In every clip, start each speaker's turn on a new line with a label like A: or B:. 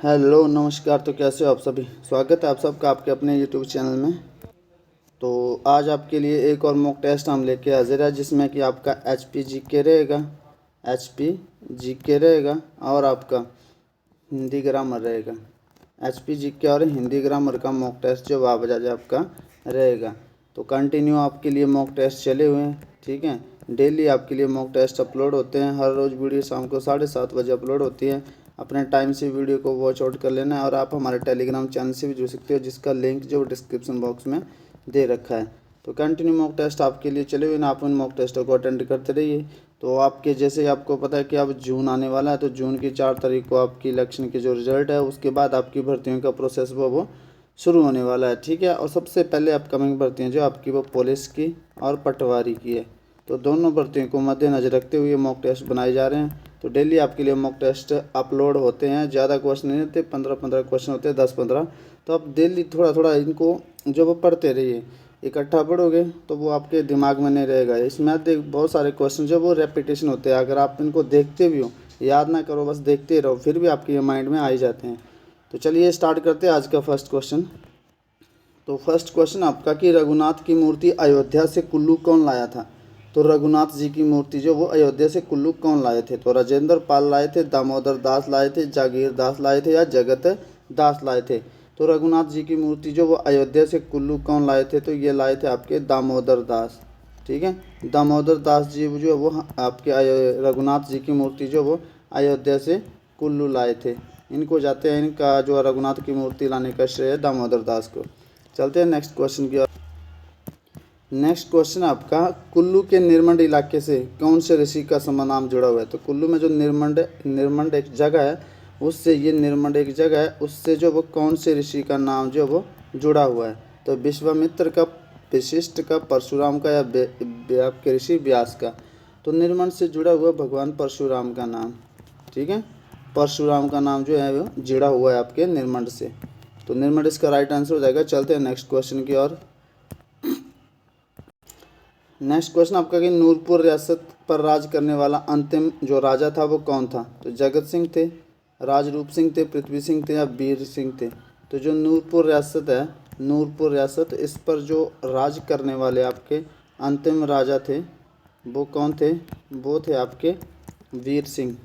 A: Hello नमस्कार। तो कैसे हो आप सभी? स्वागत है आप सबका आपके अपने यूट्यूब चैनल में। तो आज आपके लिए एक और मॉक टेस्ट हम लेके हाजिर है, जिसमें कि आपका एच पी जी के रहेगा, और आपका हिंदी ग्रामर रहेगा। एच पी जी के और हिंदी ग्रामर का मॉक टेस्ट जो आज आज आपका रहेगा। तो कंटिन्यू आपके लिए मॉक टेस्ट चले हुए हैं, ठीक है। डेली आपके लिए मॉक टेस्ट अपलोड होते हैं। हर रोज़ वीडियो शाम को 7:30 बजे अपलोड होती है। अपने टाइम से वीडियो को वॉच आउट कर लेना है, और आप हमारे टेलीग्राम चैनल से भी जुड़ सकते हो, जिसका लिंक जो डिस्क्रिप्शन बॉक्स में दे रखा है। तो कंटिन्यू मॉक टेस्ट आपके लिए चले हुए ना, आप उन मॉक टेस्टों को अटेंड करते रहिए। तो आपके जैसे आपको पता है कि अब जून आने वाला है, तो जून की 4 तारीख को आपकी इलेक्शन की जो रिजल्ट है, उसके बाद आपकी भर्तियों का प्रोसेस वो शुरू होने वाला है, ठीक है। और सबसे पहले अपकमिंग भर्तियाँ जो आपकी वो पुलिस की और पटवारी की है। तो दोनों भर्तियों को मद्देनजर रखते हुए मॉक टेस्ट बनाए जा रहे हैं। तो डेली आपके लिए मॉक टेस्ट अपलोड होते हैं। ज़्यादा क्वेश्चन नहीं होते, 15-15 क्वेश्चन होते हैं, 10-15। तो आप डेली थोड़ा थोड़ा इनको जो वो पढ़ते रहिए। इकट्ठा पढ़ोगे तो वो आपके दिमाग में नहीं रहेगा। इसमें देख बहुत सारे क्वेश्चन जो वो रेपिटेशन होते हैं। अगर आप इनको देखते भी हो, याद ना करो, बस देखते रहो, फिर भी आपके माइंड में आ ही जाते हैं। तो चलिए स्टार्ट करते हैं आज का फर्स्ट क्वेश्चन। तो फर्स्ट क्वेश्चन आपका कि रघुनाथ की मूर्ति अयोध्या से कुल्लू कौन लाया था? तो रघुनाथ जी की मूर्ति जो वो अयोध्या से कुल्लू कौन लाए थे? तो राजेंद्र पाल लाए थे, दामोदर दास लाए थे, जागीर दास लाए थे, या जगत दास लाए थे? तो रघुनाथ जी की मूर्ति जो वो अयोध्या से कुल्लू कौन लाए थे? तो ये लाए थे आपके दामोदर दास, ठीक है। दामोदर दास जी जो वो आपके रघुनाथ जी की मूर्ति जो वो अयोध्या से कुल्लू लाए थे। इनको जाते हैं, इनका जो रघुनाथ की मूर्ति लाने का श्रेय दामोदर दास को। चलते हैं नेक्स्ट क्वेश्चन की ओर। नेक्स्ट क्वेश्चन आपका, कुल्लू के निरमंड इलाके से कौन से ऋषि का नाम जुड़ा हुआ है? तो कुल्लू में जो निरमंड एक जगह है, उससे ये निरमंड एक जगह है, उससे जो वो कौन से ऋषि का नाम जो वो जुड़ा हुआ है? तो विश्वामित्र का, वशिष्ठ का, परशुराम का, या आपके ऋषि व्यास का? तो निरमंड से जुड़ा हुआ भगवान परशुराम का नाम, ठीक है। परशुराम का नाम जो है वो जुड़ा हुआ है आपके निरमंड से। तो निर्मल इसका राइट आंसर हो जाएगा। चलते हैं नेक्स्ट क्वेश्चन की ओर। नेक्स्ट क्वेश्चन आपका कि नूरपुर रियासत पर राज करने वाला अंतिम जो राजा था वो कौन था? तो जगत सिंह थे, राजरूप सिंह थे, पृथ्वी सिंह थे, या वीर सिंह थे? तो जो नूरपुर रियासत है, नूरपुर रियासत, इस पर जो राज करने वाले आपके अंतिम राजा थे वो कौन थे? वो थे आपके वीर सिंह।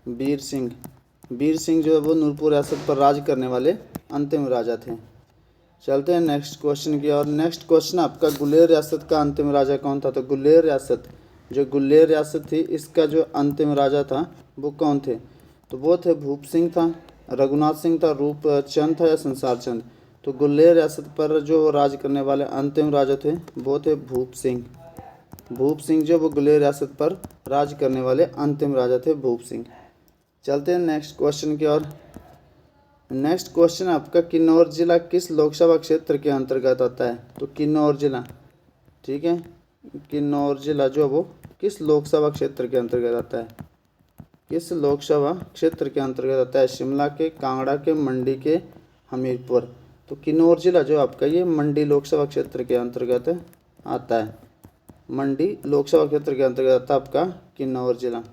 A: वीर सिंह, वीर सिंह जो है वो नूरपुर रियासत पर राज करने वाले अंतिम राजा थे। चलते हैं नेक्स्ट क्वेश्चन की ओर। नेक्स्ट क्वेश्चन आपका, गुलेर रियासत का अंतिम राजा कौन था? तो गुलेर रियासत, जो गुलेर रियासत थी, इसका जो अंतिम राजा था वो कौन थे? तो वो थे भूप सिंह था, रघुनाथ सिंह था, रूपचंद था, या संसार चंद? तो गुलेर रियासत पर जो राज करने वाले अंतिम राजा थे वो थे भूप सिंह। भूप सिंह जो वो गुलेर रियासत पर राज करने वाले अंतिम राजा थे, भूप सिंह। चलते हैं नेक्स्ट क्वेश्चन की ओर। नेक्स्ट क्वेश्चन आपका, किन्नौर जिला किस लोकसभा क्षेत्र के अंतर्गत आता है? तो किन्नौर जिला, ठीक है, किन्नौर जिला जो वो किस लोकसभा क्षेत्र के अंतर्गत आता है? किस लोकसभा क्षेत्र के अंतर्गत आता है? शिमला के, कांगड़ा के, मंडी के, हमीरपुर? तो किन्नौर जिला जो आपका ये मंडी लोकसभा क्षेत्र के अंतर्गत आता है। मंडी लोकसभा क्षेत्र के अंतर्गत आता है आपका किन्नौर जिला।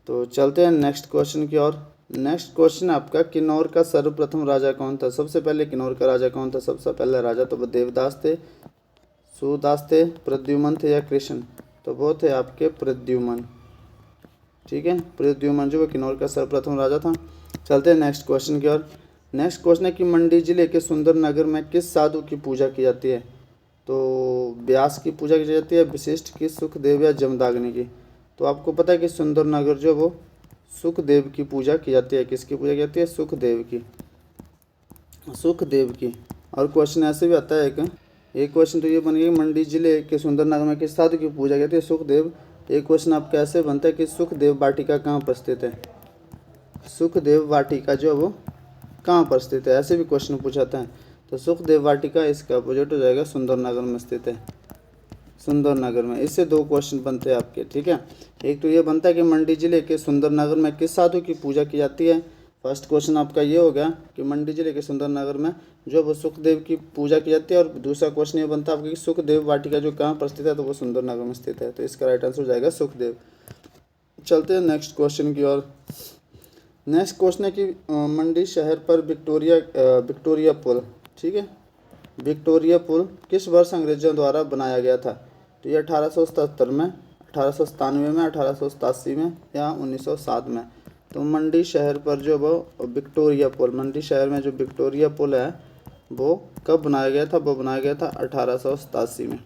A: तो चलते हैं नेक्स्ट क्वेश्चन की ओर। नेक्स्ट क्वेश्चन आपका, किन्नौर का सर्वप्रथम राजा कौन था? सबसे पहले किन्नौर का राजा कौन था? सबसे पहला राजा तो वो देवदास थे, सूरदास थे, प्रद्युमन थे, या कृष्ण? तो वो थे आपके प्रद्युमन, ठीक है। प्रद्युमन जो किन्नौर का सर्वप्रथम राजा था। चलते हैं नेक्स्ट क्वेश्चन की ओर। नेक्स्ट क्वेश्चन है कि मंडी जिले के सुंदर नगर में किस साधु की पूजा की जाती है? तो व्यास की पूजा की जाती है, वशिष्ठ की, सुखदेव, या जमदाग्नि की? तो आपको पता है कि सुंदर नगर जो वो सुखदेव की पूजा की जाती है। किसकी पूजा की जाती है? सुखदेव की, सुखदेव की। और क्वेश्चन ऐसे भी आता है एक क्वेश्चन तो ये बन गया, मंडी जिले के सुंदर नगर में किस साधु की पूजा की जाती है? सुखदेव। एक क्वेश्चन आपका ऐसे बनता है कि सुखदेव वाटिका कहाँ पर स्थित है? सुखदेव वाटिका जो वो कहाँ पर स्थित है? ऐसे भी क्वेश्चन पूछाता है। तो सुखदेव वाटिका इसका अपोजिट हो जाएगा, सुंदर नगर में स्थित है, सुंदर नगर में। इससे दो क्वेश्चन बनते हैं आपके, ठीक है। एक तो ये बनता है कि मंडी जिले के सुंदर नगर में किस साधु की पूजा की जाती है। फर्स्ट क्वेश्चन आपका ये हो गया कि मंडी जिले के सुंदर नगर में जो वो सुखदेव की पूजा की जाती है। और दूसरा क्वेश्चन ये बनता है आपका कि सुखदेव वाटिका जो कहाँ पर स्थित है? तो वो सुंदर नगर में स्थित है। तो इसका राइट आंसर हो जाएगा सुखदेव। चलते हैं नेक्स्ट क्वेश्चन की ओर। नेक्स्ट क्वेश्चन है कि मंडी शहर पर विक्टोरिया पुल, ठीक है, विक्टोरिया पुल किस वर्ष अंग्रेजों द्वारा बनाया गया था? तो ये 1877 में, 1897 में, 1887 में या 1907 में। तो मंडी शहर पर जो वो विक्टोरिया पुल, मंडी शहर में जो विक्टोरिया पुल है वो कब बनाया गया था? वो बनाया गया था 1887 में,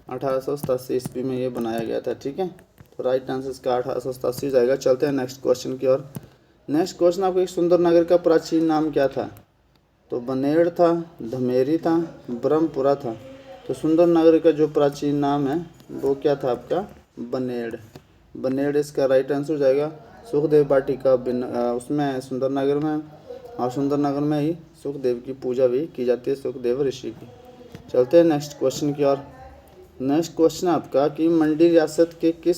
A: 1887 ईस्वी में ये बनाया गया था, ठीक है। तो राइट आंसर इसका 1887 जाएगा। चलते हैं नेक्स्ट क्वेश्चन की ओर। नेक्स्ट क्वेश्चन आपको, एक सुंदर नगर का प्राचीन नाम क्या था? तो बनेड़ था, धमेरी था, ब्रह्मपुरा था। तो सुंदर नगर का जो प्राचीन नाम है वो क्या था आपका? बनेड़। बनेड़ इसका राइट आंसर जाएगा। सुखदेव वाटिका उसमें सुंदर नगर में, और सुंदर नगर में ही सुखदेव की पूजा भी की जाती है, सुखदेव ऋषि की। चलते हैं नेक्स्ट क्वेश्चन की ओर। नेक्स्ट क्वेश्चन आपका कि मंडी रियासत के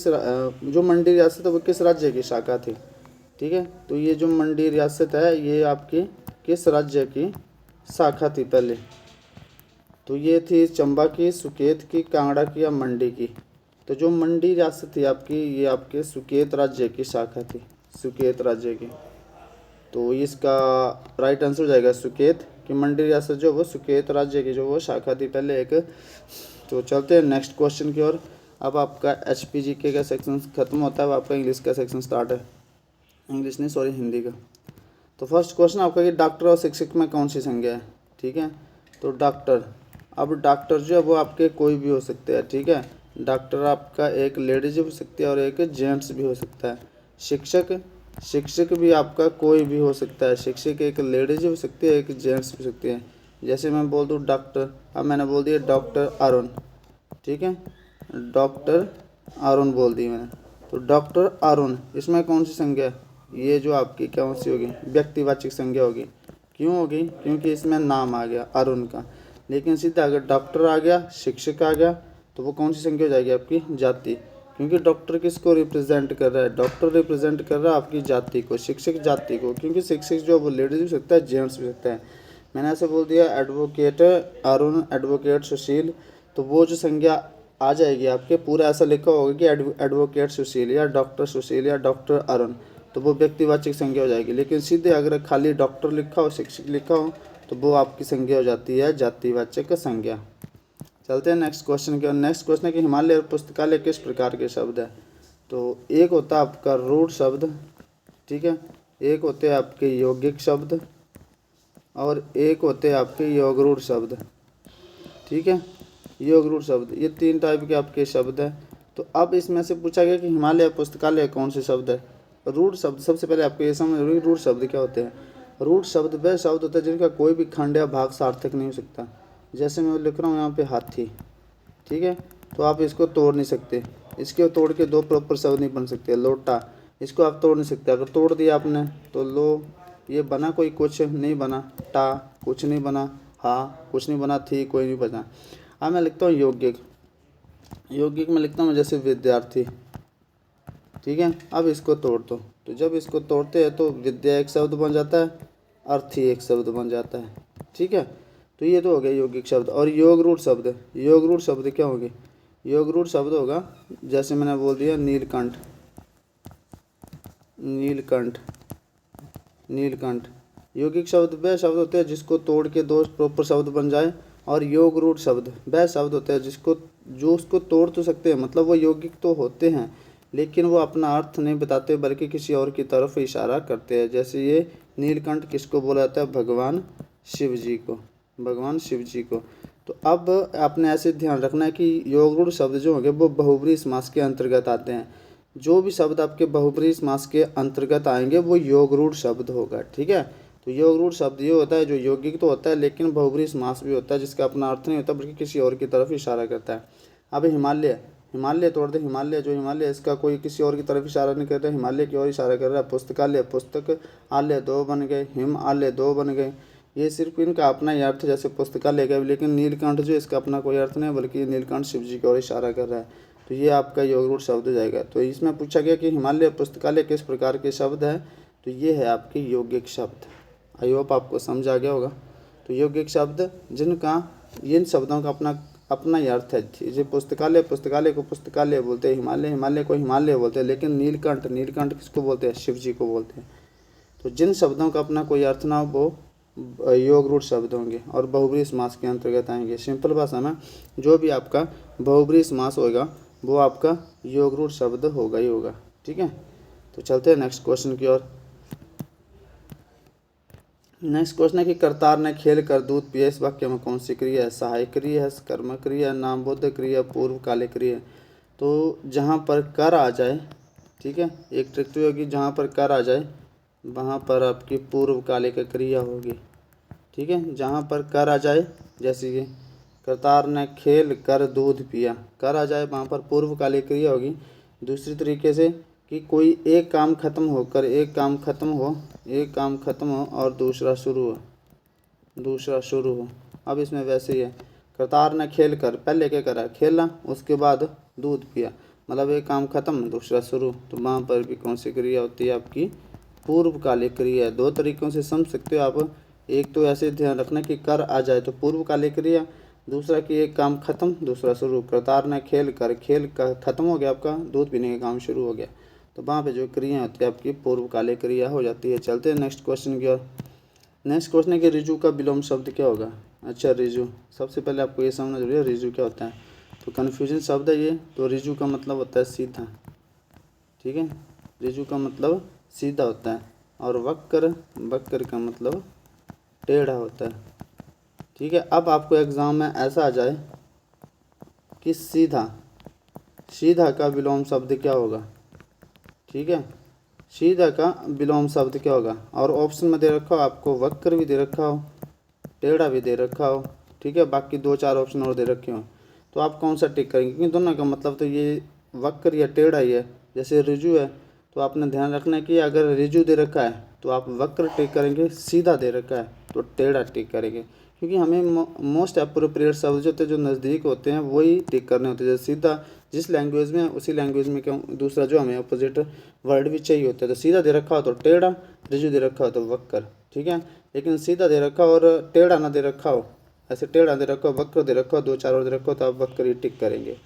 A: जो मंडी रियासत है वो किस राज्य की शाखा थी? ठीक है, तो ये जो मंडी रियासत है ये आपकी किस राज्य की शाखा थी पहले? तो ये थी चंबा की, सुकेत की, कांगड़ा की या मंडी की? तो जो मंडी रियासत थी आपकी ये आपके सुकेत राज्य की शाखा थी, सुकेत राज्य की। तो इसका राइट आंसर हो जाएगा सुकेत, कि मंडी रियासत जो वो सुकेत राज्य की जो वो शाखा थी पहले एक। तो चलते हैं नेक्स्ट क्वेश्चन की ओर। अब आपका HPGK का सेक्शन खत्म होता है, अब आपका इंग्लिश का सेक्शन स्टार्ट है। इंग्लिश नहीं, सॉरी, हिंदी का। तो फर्स्ट क्वेश्चन आपका कि डॉक्टर और शिक्षक में कौन सी संज्ञा है? ठीक है, तो डॉक्टर, अब डॉक्टर जो है वो आपके कोई भी हो सकते हैं, ठीक है। डॉक्टर आपका एक लेडीज हो सकती है और एक जेंट्स भी हो सकता है। शिक्षक भी आपका कोई भी हो सकता है, शिक्षक एक लेडीज हो सकती है, एक जेंट्स भी हो सकती है। जैसे मैं बोल दूँ डॉक्टर, अब मैंने बोल दिया डॉक्टर अरुण, ठीक है, डॉक्टर अरुण बोल दी मैंने। तो डॉक्टर अरुण, इसमें कौन सी संज्ञा है? ये जो आपकी कौन सी होगी? व्यक्तिवाचक संज्ञा होगी। क्यों होगी? क्योंकि इसमें नाम आ गया अरुण का। लेकिन सीधा अगर डॉक्टर आ गया, शिक्षक आ गया, तो वो कौन सी संज्ञा हो जाएगी? आपकी जाति। क्योंकि डॉक्टर किसको रिप्रेजेंट कर रहा है? डॉक्टर रिप्रेजेंट कर रहा है आपकी जाति को, शिक्षक जाति को। क्योंकि शिक्षक जो वो लेडीज भी सकता है, जेंट्स भी सकता है। मैंने ऐसे बोल दिया एडवोकेट अरुण, एडवोकेट सुशील, तो वो जो संज्ञा आ जाएगी आपके, पूरा ऐसा लिखा होगा कि एडवोकेट सुशील या डॉक्टर सुशील या डॉक्टर अरुण, तो वो व्यक्तिवाचक संज्ञा हो जाएगी। लेकिन सीधे अगर खाली डॉक्टर लिखा हो, शिक्षक लिखा हो, तो वो आपकी संज्ञा हो जाती है जातिवाचक संज्ञा। चलते हैं नेक्स्ट क्वेश्चन की ओर। नेक्स्ट क्वेश्चन है कि हिमालय और पुस्तकालय किस प्रकार के शब्द है? तो एक होता है आपका रूढ़ शब्द, ठीक है, एक होते हैं आपके यौगिक शब्द, और एक होते हैं आपके योगरूढ़ शब्द, ठीक है, योगरूढ़ शब्द। ये 3 टाइप के आपके शब्द हैं। तो अब इसमें से पूछा गया कि हिमालय पुस्तकालय कौन से शब्द है? रूढ़ शब्द, सबसे पहले आपको ये समझ रही रूढ़ शब्द क्या होते हैं। रूढ़ शब्द वह शब्द होता है जिनका कोई भी खंड या भाग सार्थक नहीं हो सकता। जैसे मैं लिख रहा हूँ यहाँ पे हाथी, ठीक है, तो आप इसको तोड़ नहीं सकते, इसके तोड़ के 2 प्रॉपर शब्द नहीं बन सकते। लोटा, इसको आप तोड़ नहीं सकते, अगर तोड़ दिया आपने तो लो, ये बना कोई कुछ नहीं बना, टा कुछ नहीं बना, हा कुछ नहीं बना, थी कोई नहीं बना। अब मैं लिखता हूँ यौगिक, यौगिक में लिखता हूँ जैसे विद्यार्थी, ठीक है। अब इसको तोड़ दो, तो जब इसको तोड़ते हैं तो विद्या एक शब्द बन जाता है, अर्थी एक शब्द बन जाता है, ठीक है। तो ये तो हो गया यौगिक शब्द। और योगरूढ़ शब्द, योगरूढ़ शब्द क्या होंगे? योगरूढ़ शब्द होगा जैसे मैंने बोल दिया नीलकंठ, नीलकंठ, नीलकंठ। यौगिक शब्द वह शब्द होते हैं जिसको तोड़ के 2 प्रॉपर शब्द बन जाए, और योगरूढ़ शब्द वह शब्द होते हैं जो उसको तोड़ तो सकते हैं, मतलब वो यौगिक तो होते हैं लेकिन वो अपना अर्थ नहीं बताते बल्कि किसी और की तरफ इशारा करते हैं। जैसे ये नीलकंठ किसको बोला जाता है? भगवान शिव जी को, भगवान शिव जी को। तो अब आपने ऐसे ध्यान रखना है कि योगरूढ़ शब्द जो होंगे वो बहुब्रीहि समास के अंतर्गत आते हैं। जो भी शब्द आपके बहुब्रीहि समास के अंतर्गत आएंगे वो योगरूढ़ शब्द होगा, ठीक है। तो योगरूढ़ शब्द ये होता है जो यौगिक तो होता है लेकिन बहुब्रीहि समास भी होता है, जिसका अपना अर्थ नहीं होता बल्कि किसी और की तरफ इशारा करता है। अब हिमालय, हिमालय तोड़ दे, हिमालय जो हिमालय इसका कोई किसी और की तरफ इशारा नहीं कर रहा, हिमालय की ओर इशारा कर रहा है। पुस्तकालय, पुस्तक आलय 2 बन गए, हिम आलय 2 बन गए। ये सिर्फ इनका अपना ही अर्थ जैसे पुस्तकालय का, लेकिन नीलकंठ जो इसका अपना कोई अर्थ नहीं बल्कि नीलकंठ शिव जी की ओर इशारा कर रहा है। तो ये आपका योगरूढ़ शब्द हो जाएगा। तो इसमें पूछा गया कि हिमालय पुस्तकालय किस प्रकार के शब्द है? तो ये है आपके यौगिक शब्द। आई होप आपको समझ आ गया होगा। तो यौगिक शब्द जिनका, इन शब्दों का अपना ही अर्थ है। जैसे पुस्तकालय, पुस्तकालय को पुस्तकालय बोलते हैं, हिमालय, हिमालय को हिमालय बोलते हैं, लेकिन नीलकंठ, नीलकंठ किसको बोलते हैं? शिव जी को बोलते हैं। तो जिन शब्दों का अपना कोई अर्थ ना हो वो योग रूढ़ शब्द होंगे और बहुब्रीहि समास के अंतर्गत आएंगे। सिंपल भाषा में जो भी आपका बहुब्रीहि समास होगा वो आपका योग रूढ़ शब्द होगा ही होगा। ठीक है, तो चलते हैं नेक्स्ट क्वेश्चन की ओर। नेक्स्ट क्वेश्चन है कि करतार ने खेल कर दूध पिया, इस वाक्य में कौन सी क्रिया है? सहायक क्रिया है, कर्मक क्रिया, नामबोधक क्रिया, पूर्वकालिक क्रिया। तो जहाँ पर कर आ जाए, ठीक है, एक ट्रिक तो होगी, जहाँ पर कर आ जाए वहाँ पर आपकी पूर्वकालिक क्रिया होगी। ठीक है, जहाँ पर कर आ जाए, जैसे कि करतार ने खेल कर दूध पिया, कर आ जाए वहाँ पर पूर्वकालिक क्रिया होगी। दूसरी तरीके से कि कोई एक काम खत्म होकर एक काम खत्म हो और दूसरा शुरू हो। अब इसमें वैसे ही है, करतार ने खेल कर, पहले क्या करा? खेला, उसके बाद दूध पिया, मतलब एक काम खत्म दूसरा शुरू, तो वहाँ पर भी कौन सी क्रिया होती है? आपकी पूर्वकालिक क्रिया। दो तरीक़ों से समझ सकते हो आप। एक तो ऐसे ध्यान रखना कि कर आ जाए तो पूर्वकालिक क्रिया, दूसरा कि एक काम खत्म दूसरा शुरू। करतार ने खेल कर, खेल का खत्म हो गया आपका, दूध पीने का काम शुरू हो गया, तो वहाँ पे जो क्रिया होती है आपकी पूर्वकालिक क्रिया हो जाती है। चलते हैं नेक्स्ट क्वेश्चन की ओर। नेक्स्ट क्वेश्चन है कि रिजु का विलोम शब्द क्या होगा? अच्छा, रिजु, सबसे पहले आपको ये समझना जरूरी है रिजु क्या होता है। तो कन्फ्यूजन शब्द है ये। तो रिजु का मतलब होता है सीधा। ठीक है, रिजु का मतलब सीधा होता है, और वक्र का मतलब टेढ़ा होता है। ठीक है, अब आपको एग्ज़ाम में ऐसा आ जाए कि सीधा का विलोम शब्द क्या होगा? ठीक है, सीधा का विलोम शब्द क्या होगा? और ऑप्शन में दे रखा हो आपको, वक्र भी दे रखा हो, टेढ़ा भी दे रखा हो। ठीक है, बाकी 2-4 ऑप्शन और दे रखे हो, तो आप कौन सा टिक करेंगे? क्योंकि दोनों का मतलब तो ये वक्र या टेढ़ा ही है। जैसे रिजु है तो आपने ध्यान रखना है कि अगर रिजु दे रखा है तो आप वक्र टिक करेंगे, सीधा दे रखा है तो टेढ़ा टिक करेंगे, क्योंकि हमें मोस्ट अप्रोप्रिएट शब्द जो होते हैं, जो नज़दीक होते हैं, वही टिक करने होते हैं। जैसे सीधा जिस लैंग्वेज में, उसी लैंग्वेज में क्यों दूसरा जो हमें अपोजिट वर्ड भी चाहिए होता है। तो सीधा दे रखा हो तो टेढ़ा, रिजु दे रखा हो तो वक्र। ठीक है, लेकिन सीधा दे रखा हो और टेढ़ा ना दे रखा हो, ऐसे टेढ़ा दे रखा हो, वक्र दे रखा हो, 2-4 और दे रखा हो, तो आप वक्र ही टिक करेंगे।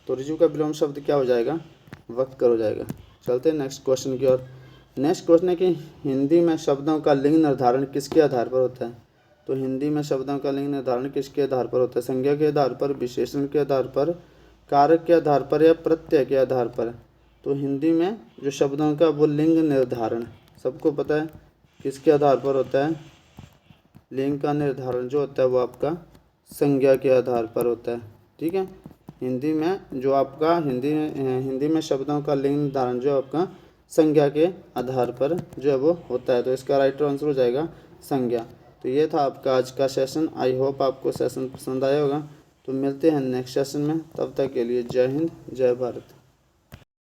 A: तो रिजु का विलोम शब्द क्या हो जाएगा? वक्र हो जाएगा। चलते हैं नेक्स्ट क्वेश्चन की ओर। नेक्स्ट क्वेश्चन है कि हिंदी में शब्दों का लिंग निर्धारण किसके आधार पर होता है? तो हिंदी में शब्दों का लिंग निर्धारण किसके आधार पर होता है? संज्ञा के आधार पर, विशेषण के आधार पर, कारक के आधार पर, या प्रत्यय के आधार पर? तो हिंदी में जो शब्दों का वो लिंग निर्धारण सबको पता है किसके आधार पर होता है? लिंग का निर्धारण जो होता है वो आपका संज्ञा के आधार पर होता है। ठीक है, हिंदी में जो आपका हिंदी में शब्दों का लिंग निर्धारण जो आपका संज्ञा के आधार पर जो है वो होता है। तो इसका राइट आंसर हो जाएगा संज्ञा। तो ये था आपका आज का सेशन। आई होप आपको सेशन पसंद आया होगा। तो मिलते हैं नेक्स्ट सेशन में, तब तक के लिए जय हिंद, जय भारत।